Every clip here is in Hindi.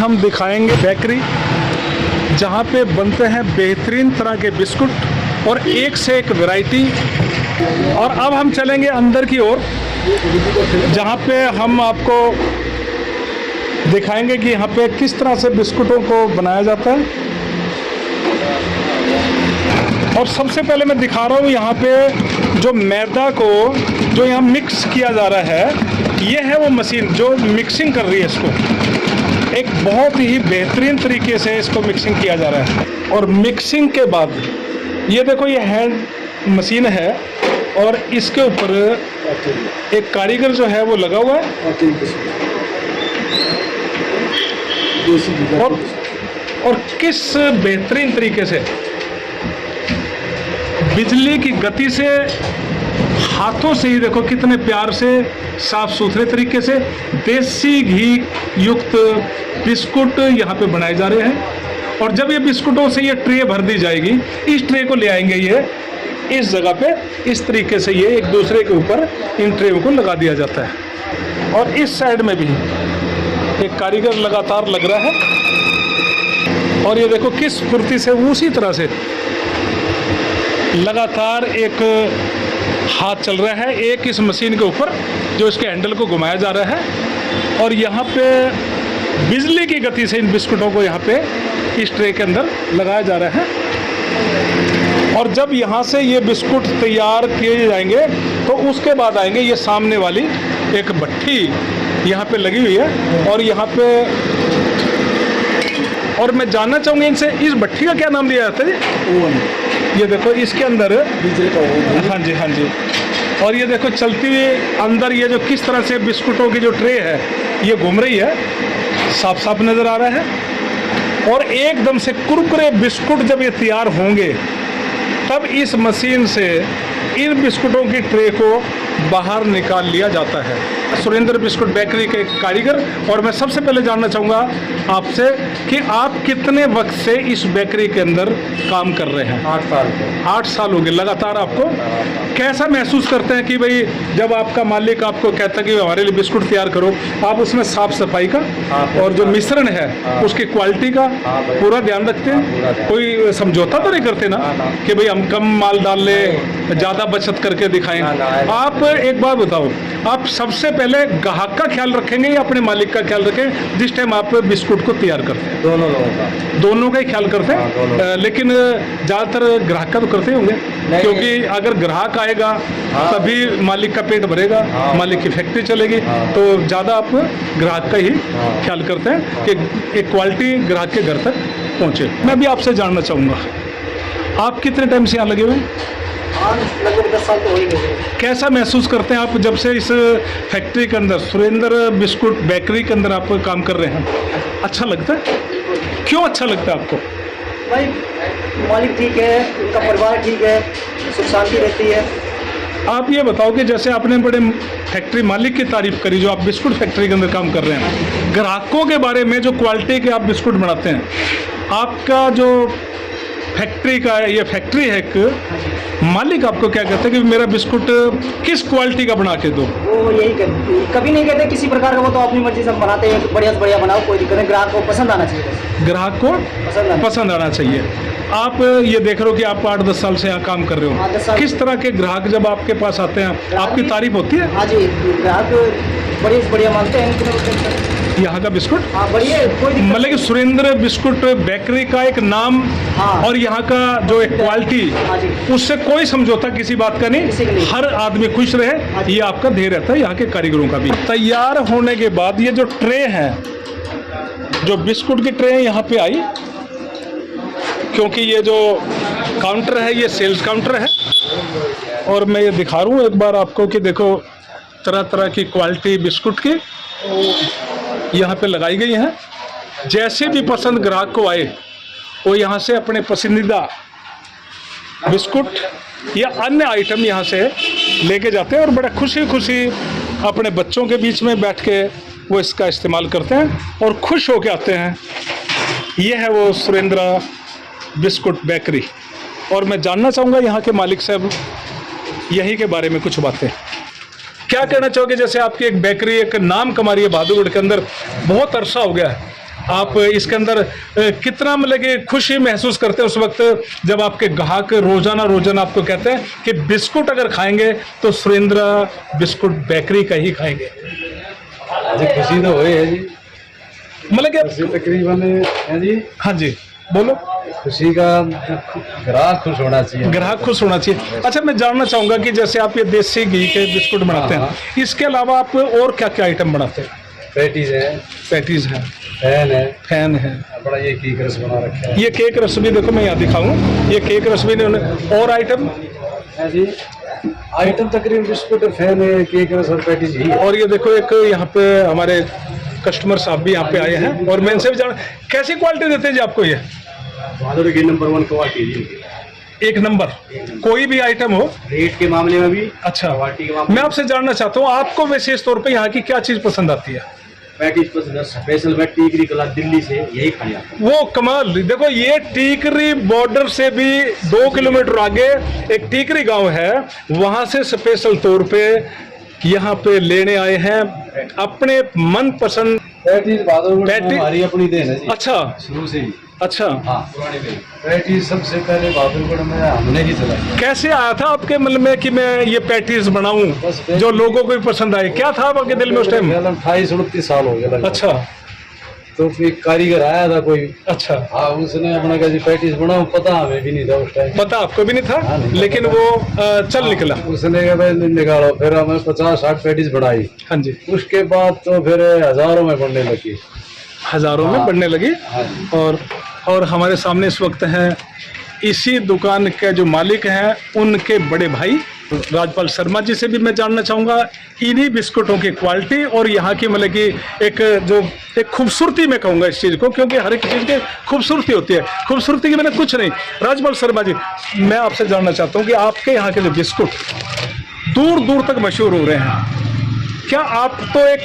हम दिखाएंगे बेकरी जहाँ पे बनते हैं बेहतरीन तरह के बिस्कुट और एक से एक वैरायटी। और अब हम चलेंगे अंदर की ओर जहाँ पे हम आपको दिखाएंगे कि यहाँ पे किस तरह से बिस्कुटों को बनाया जाता है। और सबसे पहले मैं दिखा रहा हूँ यहाँ पे जो मैदा को जो यहाँ मिक्स किया जा रहा है, ये है वो मशीन जो मिक्सिंग कर रही है इसको। एक बहुत ही बेहतरीन तरीके से इसको मिक्सिंग किया जा रहा है। और मिक्सिंग के बाद ये देखो, ये हैंड मशीन है और इसके ऊपर एक कारीगर जो है वो लगा हुआ है। और किस बेहतरीन तरीके से बिजली की गति से हाथों से ही देखो कितने प्यार से साफ सुथरे तरीके से देसी घी युक्त बिस्कुट यहाँ पे बनाए जा रहे हैं। और जब ये बिस्कुटों से ये ट्रे भर दी जाएगी, इस ट्रे को ले आएंगे ये इस जगह पे, इस तरीके से ये एक दूसरे के ऊपर इन ट्रे को लगा दिया जाता है। और इस साइड में भी एक कारीगर लगातार लग रहा है और ये देखो किस फुर्ती से उसी तरह से लगातार एक हाथ चल रहा है एक इस मशीन के ऊपर जो इसके हैंडल को घुमाया जा रहा है। और यहाँ पे बिजली की गति से इन बिस्कुटों को यहाँ पे इस ट्रे के अंदर लगाया जा रहा है। और जब यहाँ से ये बिस्कुट तैयार किए जाएंगे तो उसके बाद आएंगे ये सामने वाली एक भट्टी यहाँ पे लगी हुई है। और यहाँ पे और मैं जानना चाहूँगी इनसे, इस भट्टी का क्या नाम दिया जाता है जी? ये देखो इसके अंदर बिजली का ओवन। हाँ जी, हाँ जी। और ये देखो चलती हुई अंदर ये जो किस तरह से बिस्कुटों की जो ट्रे है ये घूम रही है, साफ साफ नज़र आ रहा है। और एकदम से कुरकुरे बिस्कुट जब ये तैयार होंगे तब इस मशीन से इन बिस्कुटों की ट्रे को बाहर निकाल लिया जाता है। सुरेंद्र बिस्कुट बेकरी के कारीगर। और मैं सबसे पहले जानना चाहूँगा आपसे कि आप कितने वक्त से इस बेकरी के अंदर काम कर रहे हैं? 8 साल। 8 साल हो गए लगातार। आपको कैसा महसूस करते हैं कि भाई जब आपका मालिक आपको कहता है कि हमारे लिए बिस्कुट तैयार करो, आप उसमें साफ सफाई का और जो मिश्रण है उसकी क्वालिटी का पूरा ध्यान रखते हैं? कोई समझौता तो नहीं करते ना कि भाई हम कम माल डाल ले, ज़्यादा बचत करके दिखाएं? आप एक बात बताओ, आप सबसे पहले ग्राहक का ख्याल रखेंगे या अपने मालिक का ख्याल रखें जिस टाइम आप बिस्कुट को तैयार करते हैं? दोनों लोगों का। दोनों का ही ख्याल करते हैं। लेकिन ज़्यादातर ग्राहक का तो करते होंगे, क्योंकि अगर ग्राहक आएगा तभी मालिक का पेट भरेगा, मालिक की फैक्ट्री चलेगी। तो ज़्यादा आप ग्राहक का ही ख्याल करते हैं कि एक क्वालिटी ग्राहक के घर तक पहुँचे। मैं भी आपसे जानना चाहूँगा, आप कितने टाइम से यहाँ लगे हुए हैं? लगभग 10 साल तो हो ही गए। कैसा महसूस करते हैं आप जब से इस फैक्ट्री के अंदर, सुरेंद्र बिस्कुट बेकरी के अंदर आप काम कर रहे हैं? अच्छा लगता है? क्यों अच्छा लगता है आपको? भाई मालिक ठीक है, उनका परिवार ठीक है, सुख शांति रहती है। आप ये बताओ कि जैसे आपने बड़े फैक्ट्री मालिक की तारीफ करी जो आप बिस्कुट फैक्ट्री के अंदर काम कर रहे हैं, ग्राहकों के बारे में जो क्वालिटी के आप बिस्कुट बनाते हैं, आपका जो फैक्ट्री का ये फैक्ट्री है, एक मालिक आपको क्या कहते हैं कि मेरा बिस्कुट किस क्वालिटी का बना के दो? वो यही कभी नहीं कहते किसी प्रकार का, वो तो अपनी मर्जी से बनाते हैं, बढ़िया से बढ़िया बनाओ, कोई दिक्कत नहीं, ग्राहक को पसंद आना चाहिए। ग्राहक को पसंद आना चाहिए। आप ये देख रहे हो कि आप 8-10 साल से यहाँ काम कर रहे हो, किस तरह के ग्राहक जब आपके पास आते हैं आपकी तारीफ होती है? हाँ जी, ग्राहक बढ़िया से बढ़िया मांगते हैं यहाँ का बिस्कुट। बढ़िया, मतलब कि सुरेंद्र बिस्कुट बेकरी का एक नाम और यहाँ का जो एक क्वालिटी, उससे कोई समझौता किसी बात का नहीं, हर आदमी खुश रहे, ये आपका ध्येय रहता है यहाँ के कारीगरों का भी। तैयार होने के बाद ये जो ट्रे है, जो बिस्कुट की ट्रे यहाँ पे आई, क्योंकि ये जो काउंटर है ये सेल्स काउंटर है। और मैं ये दिखा रहा हूँ एक बार आपको कि देखो तरह तरह की क्वालिटी बिस्कुट की यहाँ पे लगाई गई हैं। जैसे भी पसंद ग्राहक को आए वो यहाँ से अपने पसंदीदा बिस्कुट या अन्य आइटम यहाँ से लेके जाते हैं और बड़ा खुशी खुशी अपने बच्चों के बीच में बैठ के वो इसका इस्तेमाल करते हैं और खुश होके आते हैं। ये है वो सुरेंद्र बिस्कुट बेकरी। और मैं जानना चाहूँगा यहाँ के मालिक साहब यही के बारे में कुछ बातें। क्या कहना चाहोगे? जैसे आपकी एक बेकरी एक नाम कमा रही है बहादुरगढ़ के अंदर, बहुत अरसा हो गया है, आप इसके अंदर कितना मतलब कि खुशी महसूस करते हैं उस वक्त जब आपके ग्राहक रोजाना रोजाना आपको कहते हैं कि बिस्कुट अगर खाएंगे तो सुरेंद्र बिस्कुट बेकरी का ही खाएंगे? जी खुशी तो हुई है जी, मतलब खुशी कि तकरीबन है जी। हाँ जी बोलो। खुशी का ग्राहक खुश होना चाहिए, ग्राहक खुश होना चाहिए। अच्छा, मैं जानना चाहूंगा कि जैसे आप ये देसी घी के बिस्कुट बनाते हैं, इसके अलावा आप और क्या क्या आइटम बनाते हैं? पैटीज है, पैटीज है, फैन है, है, अपना ये केक रस बना रखा है। ये केक रस भी देखो मैं यहाँ दिखाऊं, ये केक रस भी ने और आइटम है जी। आइटम तकरीबन बिस्कुट, फैन है, केक रस और पैटीज ही है। और ये देखो एक यहाँ पे हमारे कस्टमर साहब भी यहाँ पे आए हैं और मैं इनसे भी जान कैसी क्वालिटी देते हैं जी आपको? ये बहादुर की नंबर 1 क्वालिटी जी, एक नंबर, कोई भी आइटम हो। रेट के मामले में भी, अच्छा, क्वालिटी के मामले मैं आपसे जानना चाहता हूँ आपको विशेष तौर पे यहाँ की क्या चीज़ पसंद आती है? पैटीज पसंद है। स्पेशल मैं टीकरी कला दिल्ली से यही खाने आता हूँ। वो कमाल, देखो ये टीकरी बॉर्डर से भी 2 किलोमीटर आगे एक टीकरी गांव है, वहां से स्पेशल तौर पे यहाँ पे लेने आए हैं अपने मनपसंद पैटीज बहादुर पैटी- हमारी अपनी देन है जी, अच्छा शुरू से ही। अच्छा, हाँ, पुरानी देन। पैटीज सबसे पहले बहादुरगढ़ में हमने ही चलाई। कैसे आया था आपके मन में कि मैं ये पैटीज बनाऊं बस जो लोगों को भी पसंद आए? क्या था आपके दिल में उस टाइम? 28-29 साल हो गया लगभग। अच्छा तो फिर कारीगर आया था कोई, अच्छा, हाँ उसने अपना कहा जी पैटीज बनाओ, पता हमें भी नहीं था उस टाइम। पता आपको भी नहीं था, हाँ, नहीं लेकिन वो चल निकला। उसने कहा भाई निकालो, फिर हमें 50-60 पैटीज बढ़ाई। हाँ जी, उसके बाद तो फिर हजारों में बढ़ने लगी। हजारों में हाँ। बढ़ने लगी। हाँ जी। और हमारे सामने इस वक्त हैं इसी दुकान के जो मालिक हैं उनके बड़े भाई राजपाल शर्मा जी से भी मैं जानना चाहूँगा इन्हीं बिस्कुटों की क्वालिटी और यहाँ की मतलब कि एक खूबसूरती मैं कहूँगा इस चीज़ को, क्योंकि हर एक चीज़ की खूबसूरती होती है, खूबसूरती की मैंने कुछ नहीं। राजपाल शर्मा जी, मैं आपसे जानना चाहता हूँ कि आपके यहाँ के जो बिस्कुट दूर दूर तक मशहूर हो रहे हैं, क्या आप तो एक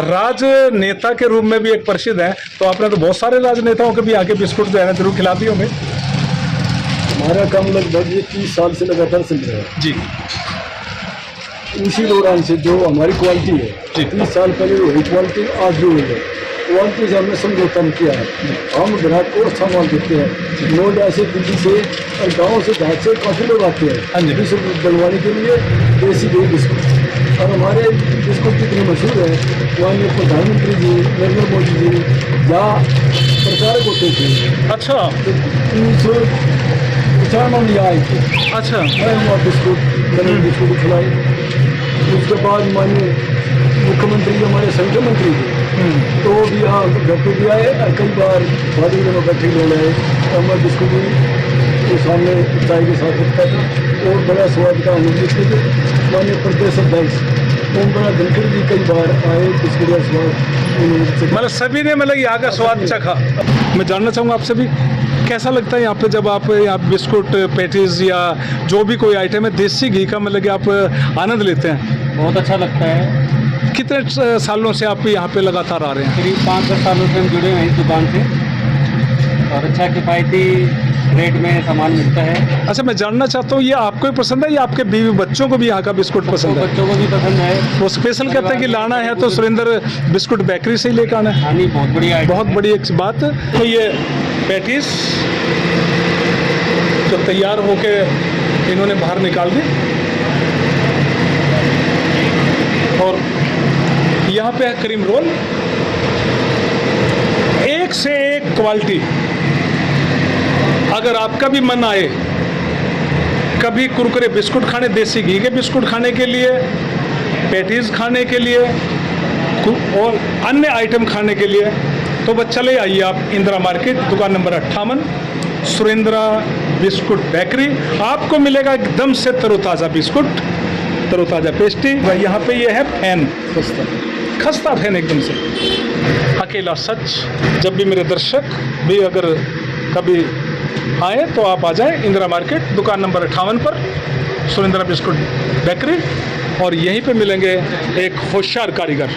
राजनेता के रूप में भी एक प्रसिद्ध हैं, तो आपने तो बहुत सारे राजनेताओं के भी आके बिस्कुट जो है ना जरूर खिला दिए होंगे? हमारा काम लगभग ये 30 साल से लगातार चल रहा है। जी इसी दौरान से जो हमारी क्वालिटी है, जी। 30 साल पहले वही क्वालिटी आज भी हुई है। क्वालिटी से हमने समझौता नहीं किया है। हम ग्राहक को अच्छा माल देते हैं। लोग ऐसे दिल्ली से और गाँव से देहात से काफ़ी लोग आते हाँ जी। हैं बिस्कुट डलवाने के लिए, देसी घी बिस्कुट। और हमारे बिस्कुट कितने मशहूर है, माननीय प्रधानमंत्री जी नरेंद्र मोदी जी या प्रचारक होते थे। अच्छा तो 1995 में आए थे। अच्छा मैं वहाँ बिस्कुट मैंने बिस्कुट खिलाई। उसके बाद माननीय मुख्यमंत्री हमारे संगठन मंत्री थे, तो वो भी यहाँ घर पे भी आए और कई बार वादी में बैठे लोग आए। हमारे बिस्कुट भी वो सामने चाय के साथ रखता था और बड़ा स्वाद का आनंद लेते थे। माननीय प्रदेश अध्यक्ष ओम बड़ा धनखड़ जी कई बार आए, बिस्कुट का स्वाद उन्होंने मतलब सभी ने मतलब यहाँ का स्वाद चखा। मैं जानना चाहूँगा आपसे भी कैसा लगता है यहाँ पे जब आप यहाँ बिस्कुट पैटीज या जो भी कोई आइटम है देसी घी का मतलब कि आप आनंद लेते हैं? बहुत अच्छा लगता है। कितने सालों से आप यहाँ पे लगातार आ रहे हैं? करीब 5-10 सालों से हम जुड़े हैं इस दुकान से और अच्छा किफ़ायती रेट में सामान मिलता है। अच्छा, मैं जानना चाहता हूँ ये आपको ही पसंद है या आपके बीवी बच्चों को भी यहाँ का बिस्कुट तो पसंद है? बच्चों को भी पसंद है। वो स्पेशल कहते हैं कि लाना है तो सुरेंद्र बिस्कुट बेकरी से ही लेकर आना है। हाँ नहीं, बहुत बढ़िया आइटम बहुत है। बड़ी एक बात। तो ये पैटीज जो तैयार होके इन्होंने बाहर निकाल दी और यहाँ पे है क्रीम रोल, एक से एक क्वालिटी। अगर आपका भी मन आए कभी कुरकुरे बिस्कुट खाने, देसी घी के बिस्कुट खाने के लिए, पैटीज खाने के लिए और अन्य आइटम खाने के लिए, तो बस चले आइए आप इंदिरा मार्केट, दुकान नंबर 58, सुरेंद्र बिस्कुट बेकरी। आपको मिलेगा एकदम से तरोताज़ा बिस्कुट, तरोताज़ा पेस्ट्री। यहाँ पे ये है फैन, खस्ता फैन एकदम से। अकेला सच। जब भी मेरे दर्शक भी अगर कभी आए तो आप आ जाएं इंदिरा मार्केट, दुकान नंबर 58 पर सुरेंद्र बिस्कुट बेकरी, और यहीं पे मिलेंगे एक होशियार कारीगर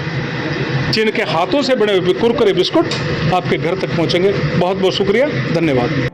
जिनके हाथों से बने हुए कुरकुरे बिस्कुट आपके घर तक पहुंचेंगे। बहुत बहुत शुक्रिया, धन्यवाद।